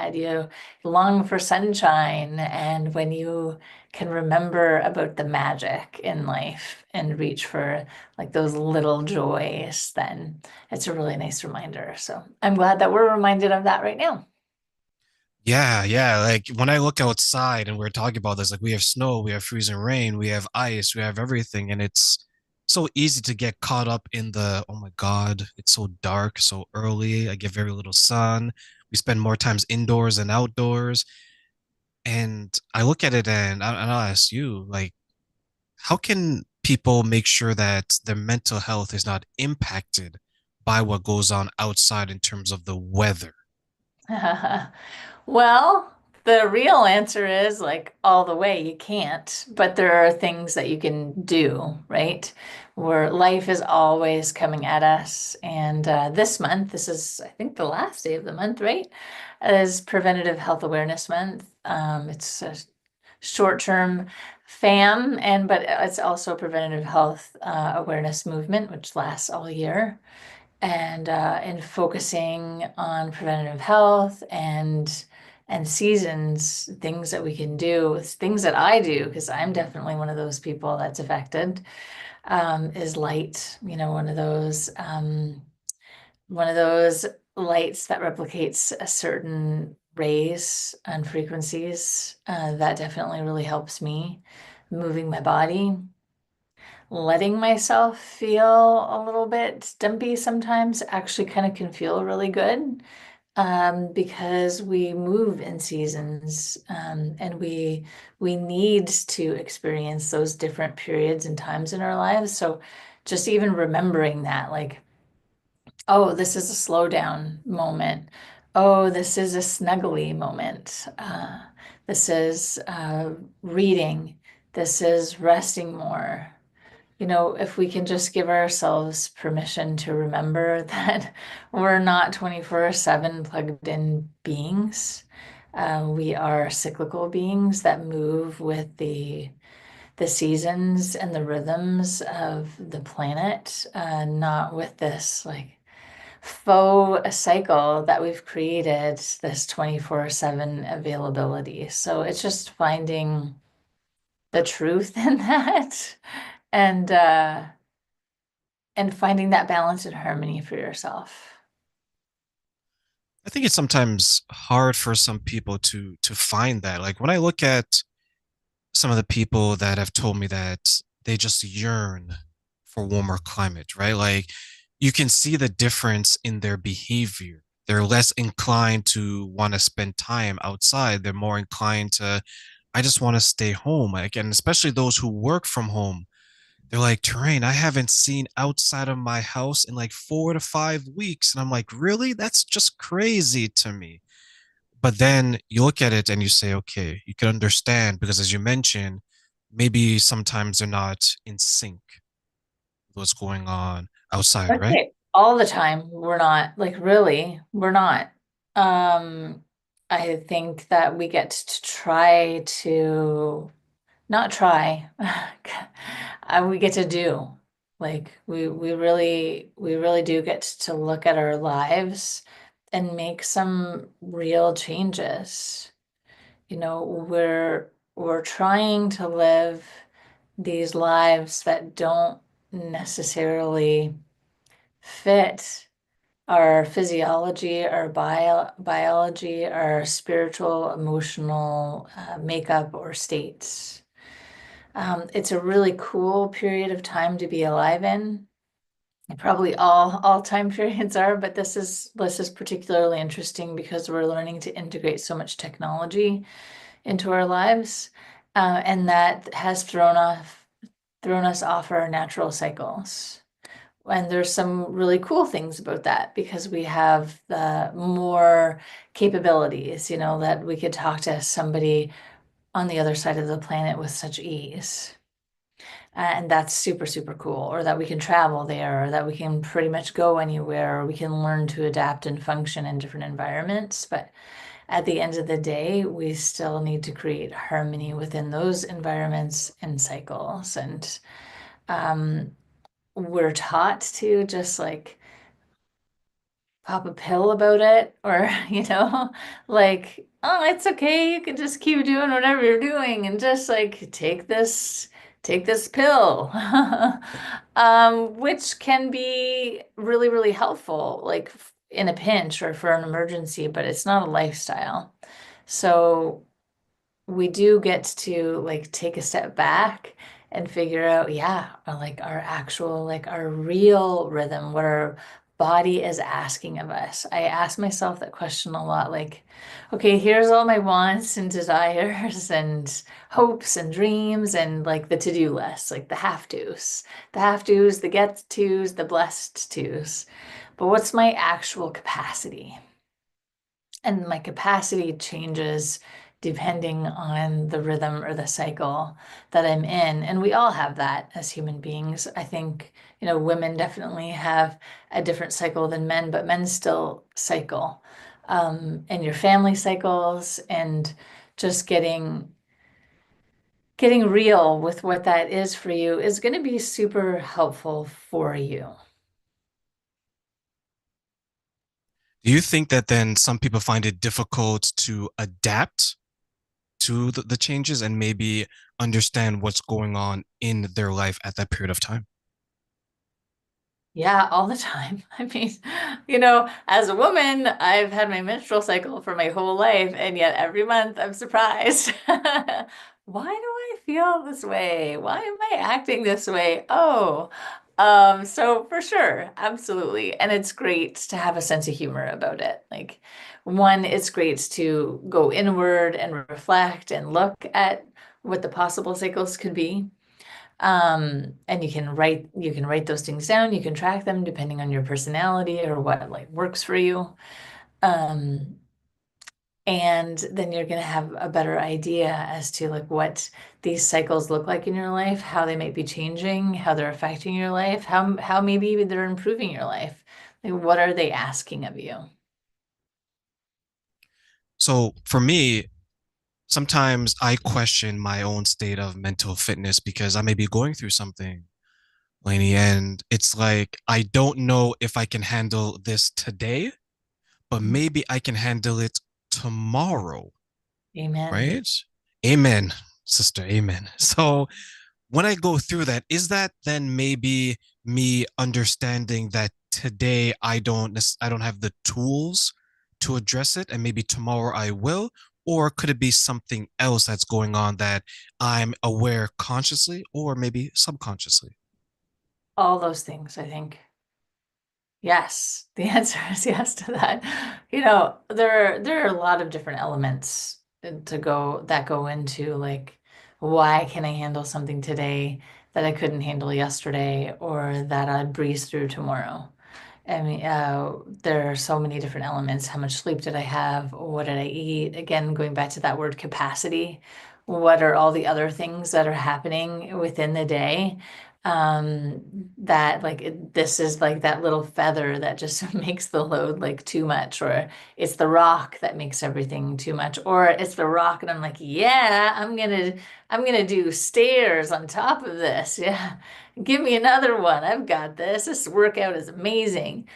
sad. You long for sunshine. And when you can remember about the magic in life and reach for like those little joys, then it's a really nice reminder. So I'm glad that we're reminded of that right now. Yeah, yeah. Like when I look outside and we're talking about this, like we have snow, we have freezing rain, we have ice, we have everything. And it's so easy to get caught up in the, oh my God, it's so dark, so early. I get very little sun. We spend more times indoors than outdoors. And I look at it and I'll ask you, like, how can people make sure that their mental health is not impacted by what goes on outside in terms of the weather? Well, the real answer is like all the way you can't, but there are things that you can do, right? Where life is always coming at us. And this month, this is, I think, the last day of the month, right? Is Preventative Health Awareness Month. It's a short-term FAM, and but it's also a preventative health awareness movement, which lasts all year and focusing on preventative health and seasons, things that we can do, things that I do, because I'm definitely one of those people that's affected, is light, one of those lights that replicates a certain rays and frequencies. That definitely really helps me moving my body, letting myself feel a little bit dumpy sometimes actually kind of can feel really good, because we move in seasons, and we need to experience those different periods and times in our lives. So just even remembering that, like, oh, this is a slow down moment. Oh, this is a snuggly moment. This is reading. This is resting more. If we can just give ourselves permission to remember that we're not 24/7 plugged in beings. We are cyclical beings that move with the seasons and the rhythms of the planet, not with this like faux cycle that we've created, this 24/7 availability. So it's just finding the truth in that and and finding that balance and harmony for yourself. I think it's sometimes hard for some people to find that. Like when I look at some of the people that have told me that they just yearn for warmer climate, right? Like you can see the difference in their behavior. They're less inclined to want to spend time outside. They're more inclined to, I just want to stay home. Like, and especially those who work from home, they're like, Terrain, I haven't seen outside of my house in like 4 to 5 weeks. And I'm like, really? That's just crazy to me. But then you look at it and you say, okay, you can understand because as you mentioned, maybe sometimes they're not in sync with what's going on outside, right? Okay. All the time, we're not, like, really, we're not. Um, I think that we get to try to not try. We get to do. Like we really do get to look at our lives and make some real changes. We're trying to live these lives that don't necessarily fit our physiology, our biology, our spiritual, emotional makeup or states. It's a really cool period of time to be alive in. Probably all time periods are, but this is particularly interesting because we're learning to integrate so much technology into our lives, and that has thrown us off our natural cycles. And there's some really cool things about that because we have the more capabilities, that we could talk to somebody on the other side of the planet with such ease. And that's super, super cool. Or that we can travel there, or that we can pretty much go anywhere, or we can learn to adapt and function in different environments. But at the end of the day, we still need to create harmony within those environments and cycles. And um, we're taught to just like pop a pill about it or, like, oh, it's okay. You can just keep doing whatever you're doing and just like take this pill. Which can be really, really helpful, like in a pinch or for an emergency, but it's not a lifestyle. So we do get to like take a step back and figure out, yeah, like our actual, like our real rhythm, what our body is asking of us. I ask myself that question a lot, like, okay, here's all my wants and desires and hopes and dreams and like the to-do list, like the have tos, the get tos, the blessed tos. But what's my actual capacity? And my capacity changes depending on the rhythm or the cycle that I'm in. And we all have that as human beings. I think, women definitely have a different cycle than men, but men still cycle. And your family cycles and just getting real with what that is for you is going to be super helpful for you. Do you think that then some people find it difficult to adapt to the changes and maybe understand what's going on in their life at that period of time? Yeah, all the time. I mean, as a woman, I've had my menstrual cycle for my whole life, and yet every month I'm surprised. Why do I feel this way? Why am I acting this way? Oh, so for sure, absolutely. And it's great to have a sense of humor about it. Like, one, it's great to go inward and reflect and look at what the possible cycles could be. And you can write those things down, you can track them depending on your personality or what like works for you. Um, and then you're going to have a better idea as to like what these cycles look like in your life, how they might be changing, how they're affecting your life, how maybe they're improving your life. Like what are they asking of you? So for me, sometimes I question my own state of mental fitness because I may be going through something, Lainey, and it's like I don't know if I can handle this today, but maybe I can handle it tomorrow, Amen. right? Amen, sister. Amen. So when I go through that, is that then maybe me understanding that today I don't have the tools to address it and maybe tomorrow I will? Or could it be something else that's going on that I'm aware consciously or maybe subconsciously? All those things, I think. Yes, the answer is yes to that. There are a lot of different elements that go into like why can I handle something today that I couldn't handle yesterday or that I'd breeze through tomorrow. I mean, there are so many different elements. How much sleep did I have? What did I eat? Again, going back to that word capacity, what are all the other things that are happening within the day? That like this is like that little feather that just makes the load like too much, or it's the rock that makes everything too much, or it's the rock and I'm like, yeah, I'm gonna do stairs on top of this. Yeah. Give me another one. I've got this. This workout is amazing.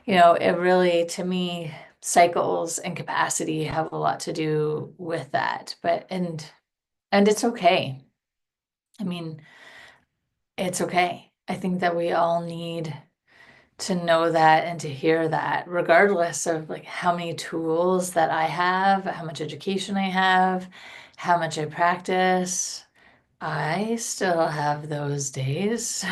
It really, to me, cycles and capacity have a lot to do with that. And it's okay. I mean, it's okay. I think that we all need to know that and to hear that, regardless of like how many tools that I have, how much education I have, how much I practice. I still have those days,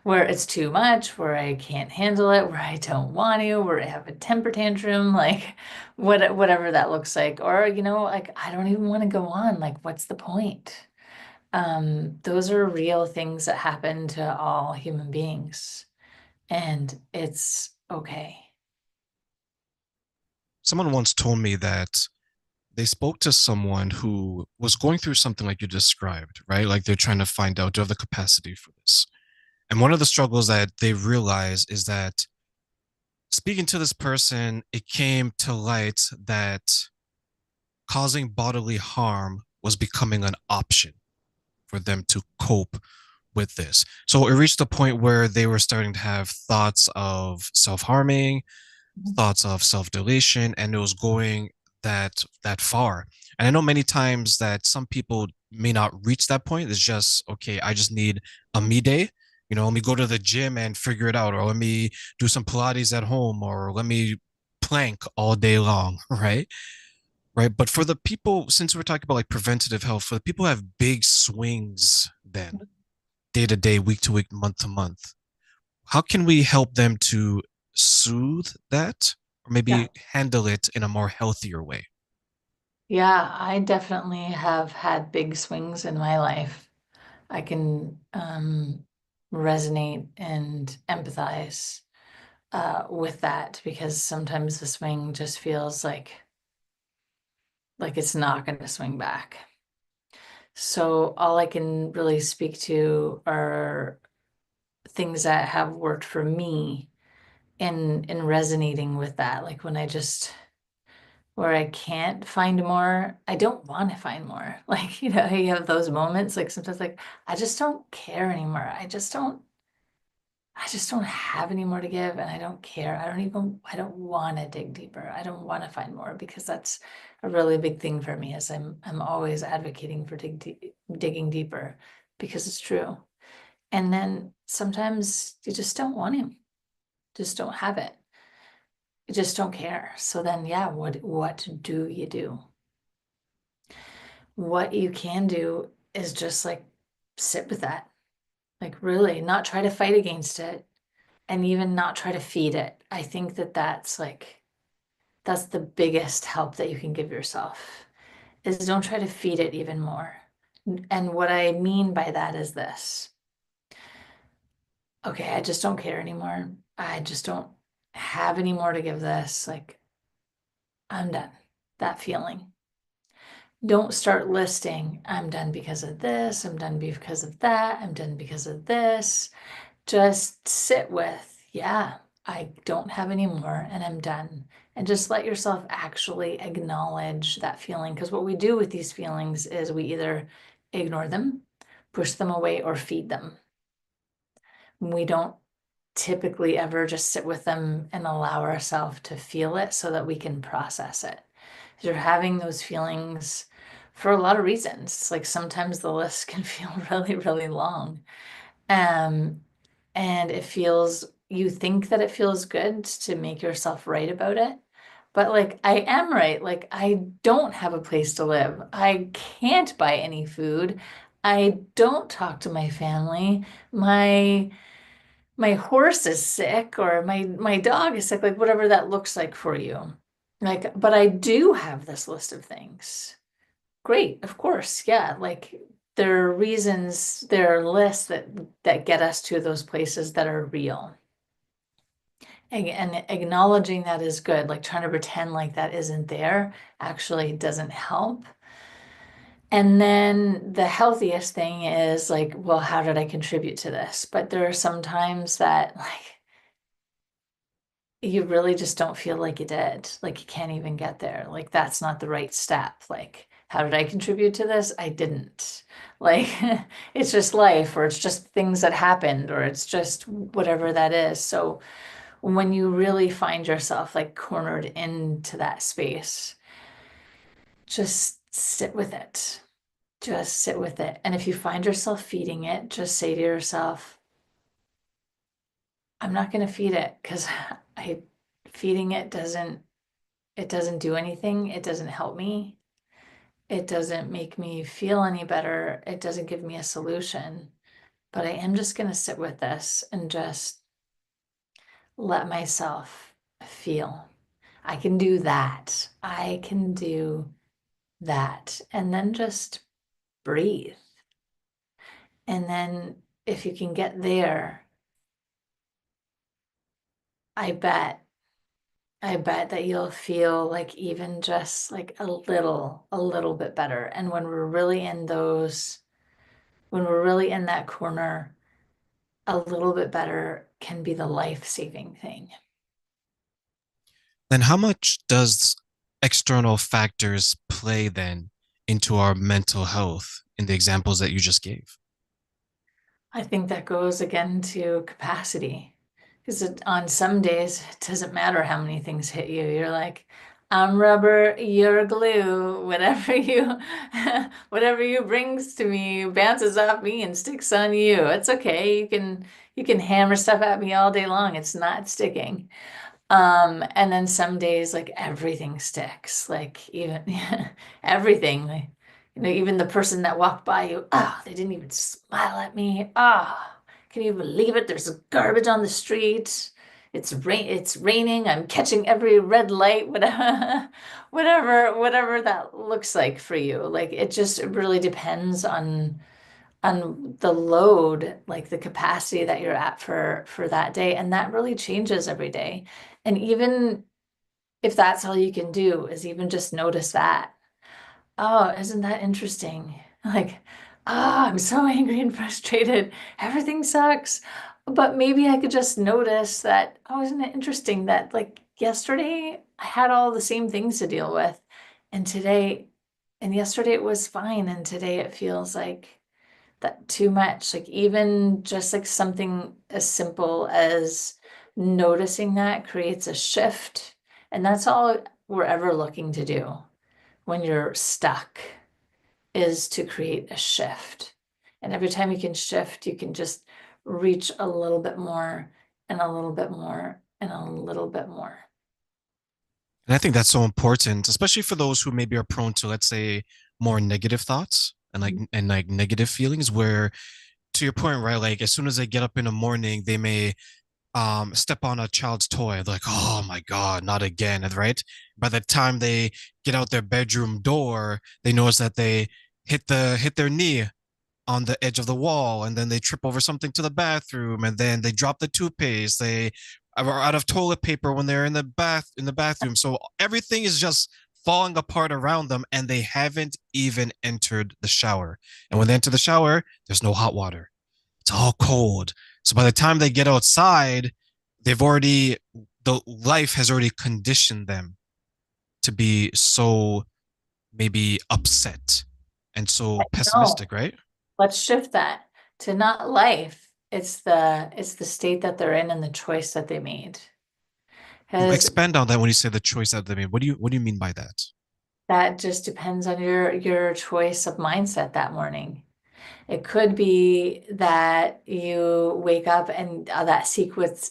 where it's too much, where I can't handle it, where I don't want to, where I have a temper tantrum, like whatever that looks like. Or, like I don't even want to go on. Like, what's the point? Those are real things that happen to all human beings, and it's okay. Someone once told me that they spoke to someone who was going through something like you described, right? Like they're trying to find out, do I have the capacity for this? And one of the struggles that they realize is that speaking to this person, it came to light that causing bodily harm was becoming an option for them to cope with this. So it reached a point where they were starting to have thoughts of self harming, thoughts of self-deletion, and it was going that far. And I know many times that some people may not reach that point. It's just, okay, I just need a me day. Let me go to the gym and figure it out, or let me do some Pilates at home, or let me plank all day long, right? Right. But for the people, since we're talking about like preventative health, for the people who have big swings then, day to day, week to week, month to month, how can we help them to soothe that or Yeah. maybe handle it in a more healthier way? Yeah, I definitely have had big swings in my life. I can resonate and empathize with that because sometimes the swing just feels like it's not going to swing back. So all I can really speak to are things that have worked for me in resonating with that. Like when I just where I can't find more, I don't want to find more. Like, you have those moments like sometimes like I just don't care anymore. I just don't have any more to give and I don't care. I don't want to dig deeper. I don't want to find more because that's a really big thing for me is I'm always advocating for digging deeper because it's true. And then sometimes you just don't want him. Just don't have it. You just don't care. So then yeah, what do you do? What you can do is just like sit with that. Like really not try to fight against it and even not try to feed it. I think that that's the biggest help that you can give yourself is don't try to feed it even more. And what I mean by that is this. Okay, I just don't care anymore. I just don't have any more to give this. Like I'm done. That feeling. Don't start listing, I'm done because of this, I'm done because of that, I'm done because of this. Just sit with, yeah, I don't have any more and I'm done. And just let yourself actually acknowledge that feeling. Because what we do with these feelings is we either ignore them, push them away, or feed them. We don't typically ever just sit with them and allow ourselves to feel it so that we can process it. You're having those feelings for a lot of reasons. Like sometimes the list can feel really, really long. Um, and you think that it feels good to make yourself right about it. But like, I am right. Like, I don't have a place to live. I can't buy any food. I don't talk to my family. My horse is sick or my dog is sick, like whatever that looks like for you. Like, but I do have this list of things. Great, of course. Yeah, like there are reasons, there are lists that get us to those places that are real. And acknowledging that is good. Like trying to pretend like that isn't there actually doesn't help. And then the healthiest thing is like, well, how did I contribute to this? But there are some times that like you really just don't feel like you did. Like you can't even get there. Like that's not the right step. Like, how did I contribute to this? I didn't. Like it's just life, or it's just things that happened, or it's just whatever that is. So when you really find yourself like cornered into that space, just sit with it. Just sit with it. And if you find yourself feeding it, just say to yourself, I'm not going to feed it because I feeding it doesn't do anything. It doesn't help me. It doesn't make me feel any better. It doesn't give me a solution. But I am just going to sit with this and just let myself feel. I can do that. I can do that. And then just breathe. And then if you can get there, I bet, I bet that you'll feel like even just like a little bit better. And when we're really in that corner, a little bit better can be the life-saving thing. Then how much does external factors play then into our mental health in the examples that you just gave? I think that goes again to capacity. Because on some days, it doesn't matter how many things hit you. You're like, I'm rubber, you're glue. Whatever you, whatever you brings to me bounces off me and sticks on you. It's okay. You can hammer stuff at me all day long. It's not sticking. And then some days like everything sticks, like even everything, like, even the person that walked by you, oh, they didn't even smile at me. Oh, can you believe it? There's garbage on the street. It's raining. I'm catching every red light, whatever, whatever that looks like for you. Like it just really depends on the load, like the capacity that you're at for that day. And that really changes every day. And even if that's all you can do is even just notice that. Oh, isn't that interesting? Like, oh, I'm so angry and frustrated. Everything sucks. But maybe I could just notice that, oh, isn't it interesting that like yesterday I had all the same things to deal with. And today, and yesterday it was fine. And today it feels like that too much. Like even just like something as simple as noticing that creates a shift. And that's all we're ever looking to do when you're stuck is to create a shift. And every time you can shift, you can just reach a little bit more and a little bit more and a little bit more. And I think that's so important, especially for those who maybe are prone to, let's say, more negative thoughts and like negative feelings where to your point, right? Like as soon as they get up in the morning, they may step on a child's toy, like, oh my God, not again. Right. By the time they get out their bedroom door, they notice that they hit their knee on the edge of the wall, and then they trip over something to the bathroom, and then they drop the toothpaste, they are out of toilet paper when they're in the bathroom. So everything is just falling apart around them, and they haven't even entered the shower. And when they enter the shower, there's no hot water. It's all cold. So by the time they get outside, they've already the life has already conditioned them to be so maybe upset and so No, pessimistic, right? let's shift that to not life. It's the state that they're in and the choice that they made. Because Expand on that when you say the choice that they made. What do you mean by that? that just depends on your choice of mindset that morning. It could be that you wake up and that sequence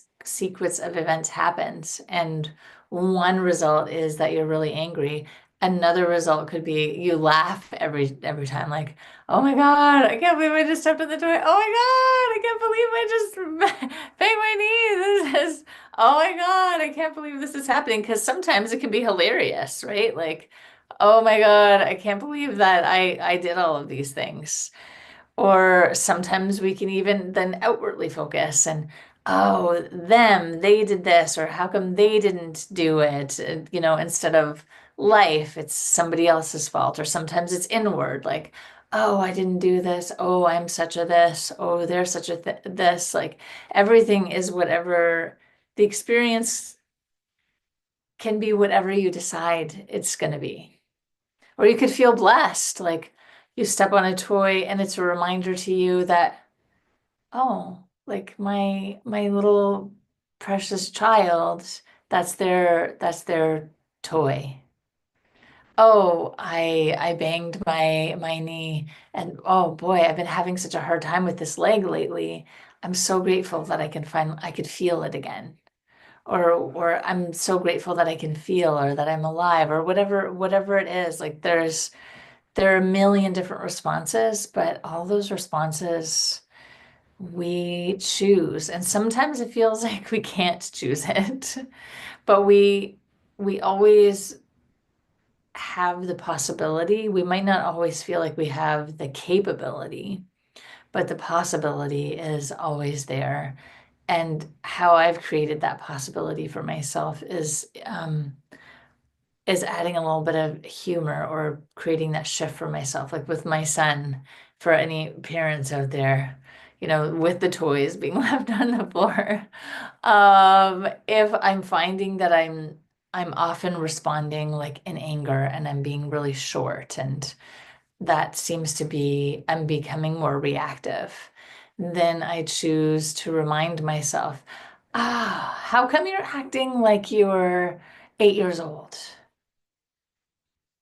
of events happens, and one result is that you're really angry. Another result could be you laugh every time, like, oh my God, I can't believe I just stepped on the toy. Oh my God, I can't believe I just banged my knee. This is, oh my God, I can't believe this is happening. Because sometimes it can be hilarious, right? Like, oh my God, I can't believe that I did all of these things. Or sometimes we can even then outwardly focus and, oh, they did this, or how come they didn't do it? Instead of life, it's somebody else's fault. Or sometimes it's inward, like, oh, I didn't do this. Oh, I'm such a this. Oh, they're such a this. Like everything is whatever the experience can be, whatever you decide it's going to be. Or you could feel blessed, like you step on a toy and it's a reminder to you that, oh, like my little precious child, that's their toy. Oh, I banged my knee and oh boy, I've been having such a hard time with this leg lately. I'm so grateful that I could feel it again. Or I'm so grateful that I can feel or that I'm alive or whatever it is. Like there are a million different responses, but all those responses we choose. And sometimes it feels like we can't choose it, but we always have the possibility. We might not always feel like we have the capability, but the possibility is always there. And how I've created that possibility for myself is adding a little bit of humor or creating that shift for myself, like with my son, for any parents out there, with the toys being left on the floor. If I'm finding that I'm often responding like in anger and I'm being really short, and that seems to be I'm becoming more reactive, then I choose to remind myself, Ah, how come you're acting like you're 8 years old?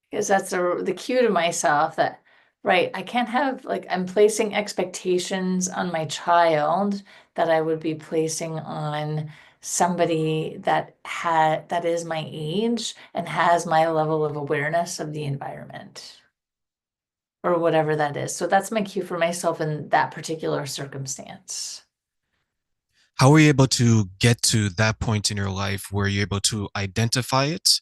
Because that's the cue to myself that, right, I can't have like I'm placing expectations on my child that I would be placing on somebody that is my age and has my level of awareness of the environment or whatever that is. So that's my cue for myself in that particular circumstance. How were you able to get to that point in your life where you're able to identify it,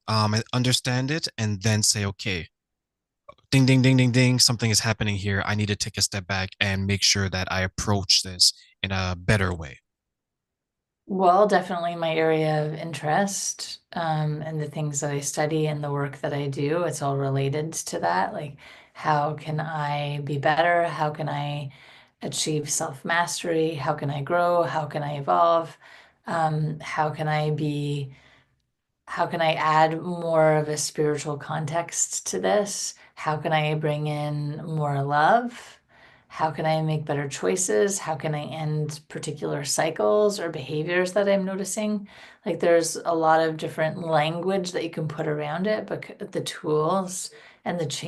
and understand it, and then say, okay, ding, ding, ding, ding, ding, something is happening here. I need to take a step back and make sure that I approach this in a better way. Well, definitely my area of interest, and the things that I study and the work that I do, it's all related to that. Like, how can I be better? How can I achieve self-mastery? How can I grow? How can I evolve? How can I be how can I add more of a spiritual context to this? How can I bring in more love? How can I make better choices? How can I end particular cycles or behaviors that I'm noticing? Like there's a lot of different language that you can put around it, but the tools and the change